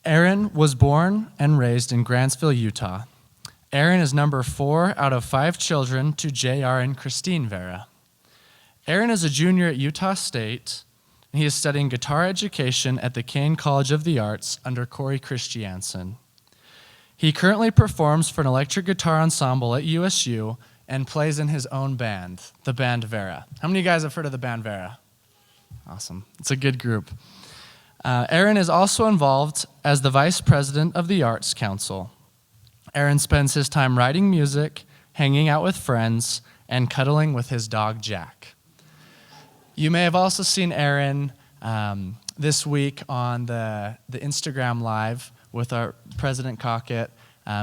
Aaron was born and raised in Grantsville, Utah. Aaron is number 4 out of 5 children to JR and Christine Vera. Aaron is a junior at Utah State, and he is studying guitar education at the Kane College of the Arts under Corey Christiansen. He currently performs for an electric guitar ensemble at USU and plays in his own band, the Band VERA. How many of you guys have heard of the Band VERA? Awesome. It's a good group. Aaron is also involved as the vice president of the Arts Council. Aaron spends his time writing music, hanging out with friends, and cuddling with his dog, Jack. You may have also seen Aaron this week on the Instagram Live with our President Cockett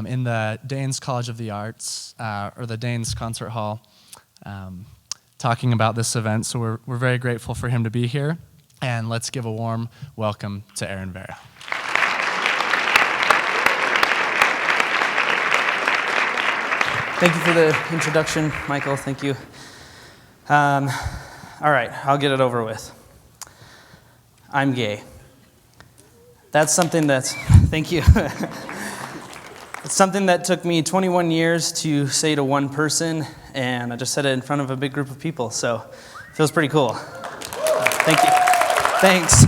in the Danes College of the Arts, or the Danes Concert Hall, talking about this event. So we're very grateful for him to be here. And let's give a warm welcome to Aaron Vera. Thank you for the introduction, Michael. Thank you. All right, I'll get it over with. I'm gay. That's something thank you. It's something that took me 21 years to say to one person, and I just said it in front of a big group of people, so it feels pretty cool. Thank you. Thanks.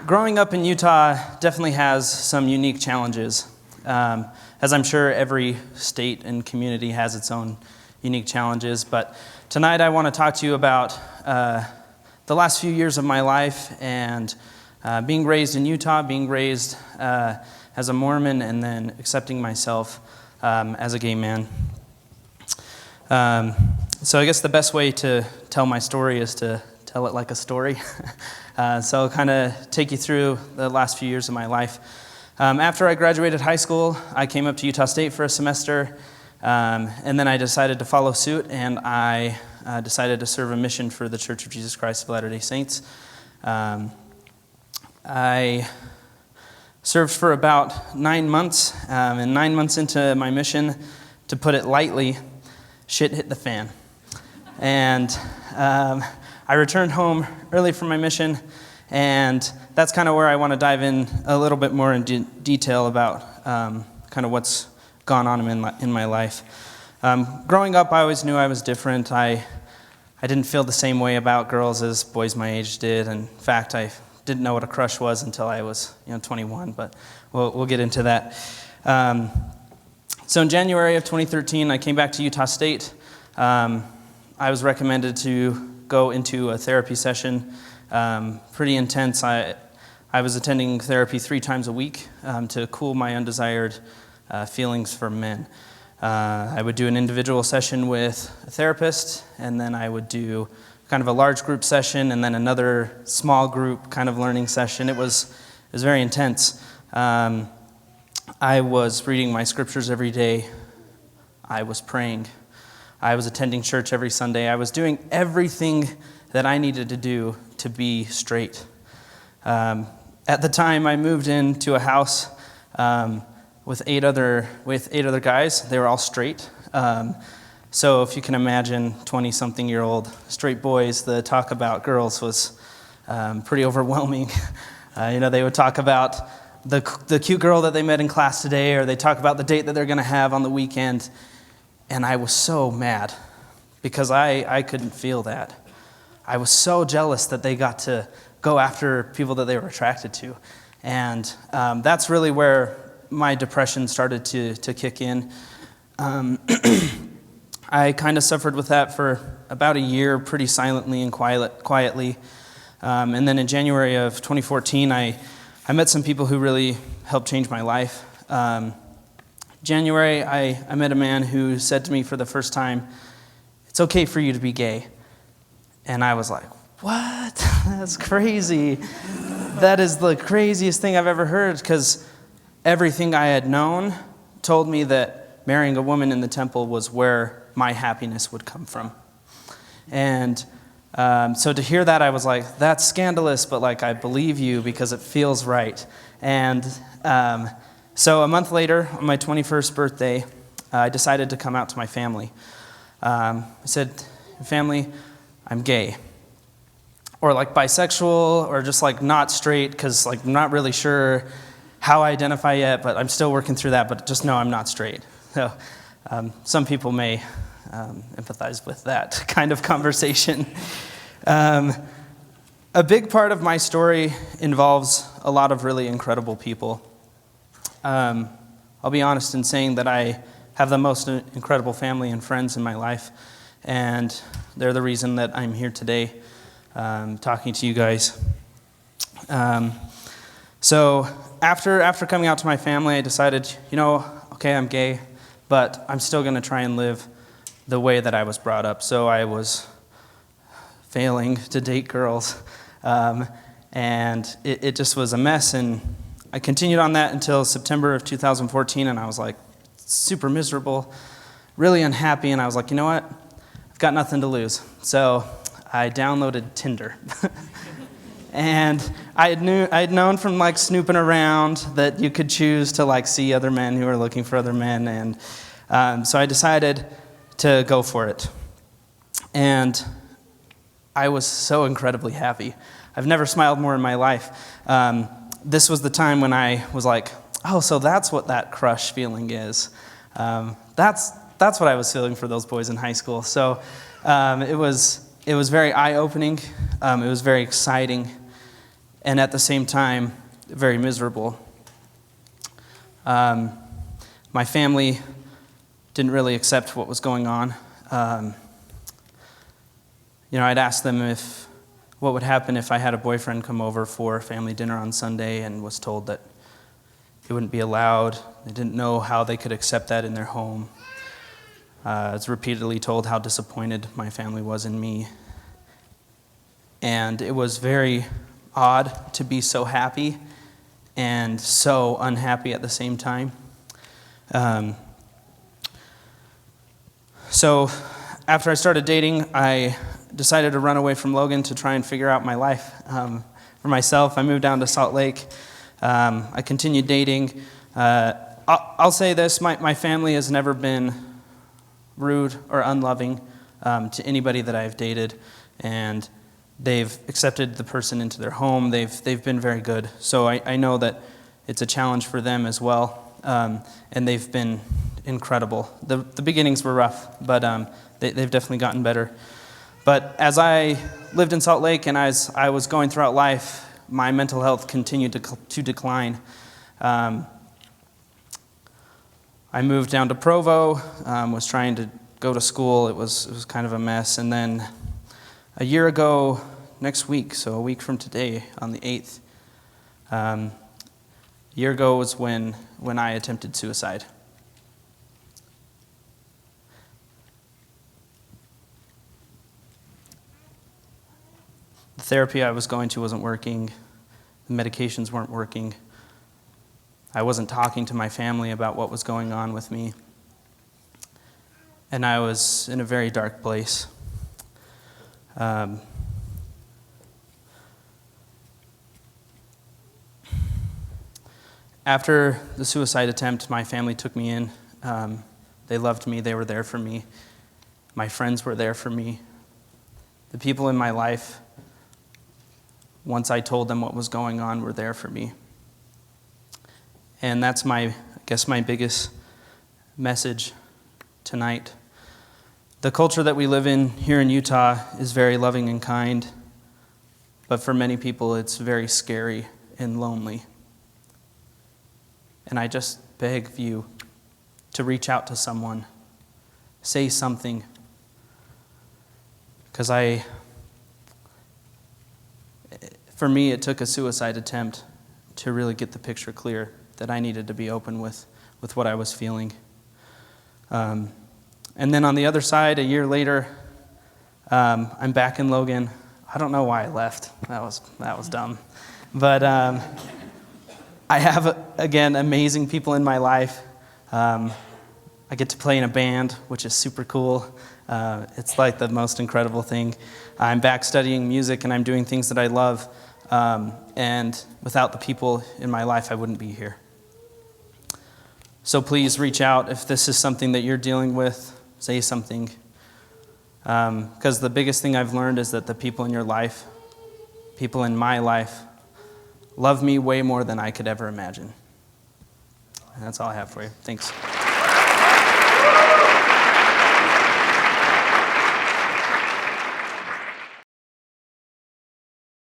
Growing up in Utah definitely has some unique challenges. As I'm sure every state and community has its own unique challenges, but tonight I want to talk to you about the last few years of my life and being raised in Utah, being raised as a Mormon, and then accepting myself as a gay man. So I guess the best way to tell my story is to tell it like a story. So I'll kind of take you through the last few years of my life. After I graduated high school, I came up to Utah State for a semester, and then I decided to follow suit, and I decided to serve a mission for the Church of Jesus Christ of Latter-day Saints. I served for about 9 months, and 9 months into my mission, to put it lightly, shit hit the fan. And I returned home early from my mission, and that's kind of where I want to dive in a little bit more in detail about kind of what's gone on in my life. Growing up, I always knew I was different. I didn't feel the same way about girls as boys my age did. In fact, I didn't know what a crush was until I was 21, but we'll get into that. So in January of 2013, I came back to Utah State. I was recommended to go into a therapy session, pretty intense. I was attending therapy 3 times a week to cool my undesired feelings for men. I would do an individual session with a therapist, and then I would do kind of a large group session, and then another small group kind of learning session. It was very intense. I was reading my scriptures every day. I was praying. I was attending church every Sunday. I was doing everything that I needed to do to be straight. At the time, I moved into a house with eight other guys. They were all straight. So if you can imagine 20-something-year-old straight boys, the talk about girls was pretty overwhelming. They would talk about the cute girl that they met in class today, or they talk about the date that they're going to have on the weekend. And I was so mad because I couldn't feel that. I was so jealous that they got to go after people that they were attracted to. And that's really where my depression started to kick in. I kind of suffered with that for about a year, pretty silently and quietly. And then in January of 2014, I met some people who really helped change my life. January, I met a man who said to me for the first time, "It's okay for you to be gay." And I was like, what? That's crazy. That is the craziest thing I've ever heard, because everything I had known told me that marrying a woman in the temple was where my happiness would come from. And so to hear that, I was like, that's scandalous, but I believe you because it feels right. And so a month later, on my 21st birthday, I decided to come out to my family. I said, "Family, I'm gay." or like bisexual, or just like not straight, because like I'm not really sure how I identify yet, but I'm still working through that, but just know I'm not straight. So some people may empathize with that kind of conversation. A big part of my story involves a lot of really incredible people. I'll be honest in saying that I have the most incredible family and friends in my life, and they're the reason that I'm here today talking to you guys. So after coming out to my family, I decided, okay, I'm gay, but I'm still going to try and live the way that I was brought up. So I was failing to date girls, and it just was a mess, and I continued on that until September of 2014, and I was like super miserable, really unhappy, and I was like, you know what? I've got nothing to lose. So I downloaded Tinder. And I had known from like snooping around that you could choose to like see other men who are looking for other men, and so I decided to go for it. And I was so incredibly happy. I've never smiled more in my life. This was the time when I was like, oh, so that's what that crush feeling is. That's what I was feeling for those boys in high school. So it was very eye-opening. It was very exciting, and at the same time, very miserable. My family didn't really accept what was going on. I'd ask them what would happen if I had a boyfriend come over for family dinner on Sunday and was told that it wouldn't be allowed. They didn't know how they could accept that in their home. I was repeatedly told how disappointed my family was in me. And it was very odd to be so happy and so unhappy at the same time. So after I started dating, I decided to run away from Logan to try and figure out my life for myself. I moved down to Salt Lake. I continued dating. I'll say this, my family has never been rude or unloving to anybody that I've dated, and they've accepted the person into their home. They've been very good. So I know that it's a challenge for them as well, and they've been incredible. The beginnings were rough, but they've definitely gotten better. But as I lived in Salt Lake and as I was going throughout life, my mental health continued to decline. I moved down to Provo, was trying to go to school. It was kind of a mess. And then a year ago, next week, so a week from today, on the 8th, a year ago was when I attempted suicide. The therapy I was going to wasn't working. The medications weren't working. I wasn't talking to my family about what was going on with me. And I was in a very dark place. After the suicide attempt, my family took me in. They loved me. They were there for me. My friends were there for me. The people in my life, once I told them what was going on, were there for me. And that's my biggest message tonight. The culture that we live in here in Utah is very loving and kind, but for many people it's very scary and lonely. And I just beg of you to reach out to someone, say something, because for me, it took a suicide attempt to really get the picture clear that I needed to be open with what I was feeling. And then on the other side, a year later, I'm back in Logan. I don't know why I left. That was dumb. But I have, again, amazing people in my life. I get to play in a band, which is super cool. It's like the most incredible thing. I'm back studying music, and I'm doing things that I love. And without the people in my life, I wouldn't be here. So please reach out if this is something that you're dealing with. Say something. Because the biggest thing I've learned is that the people in your life people in my life love me way more than I could ever imagine. And that's all I have for you. Thanks.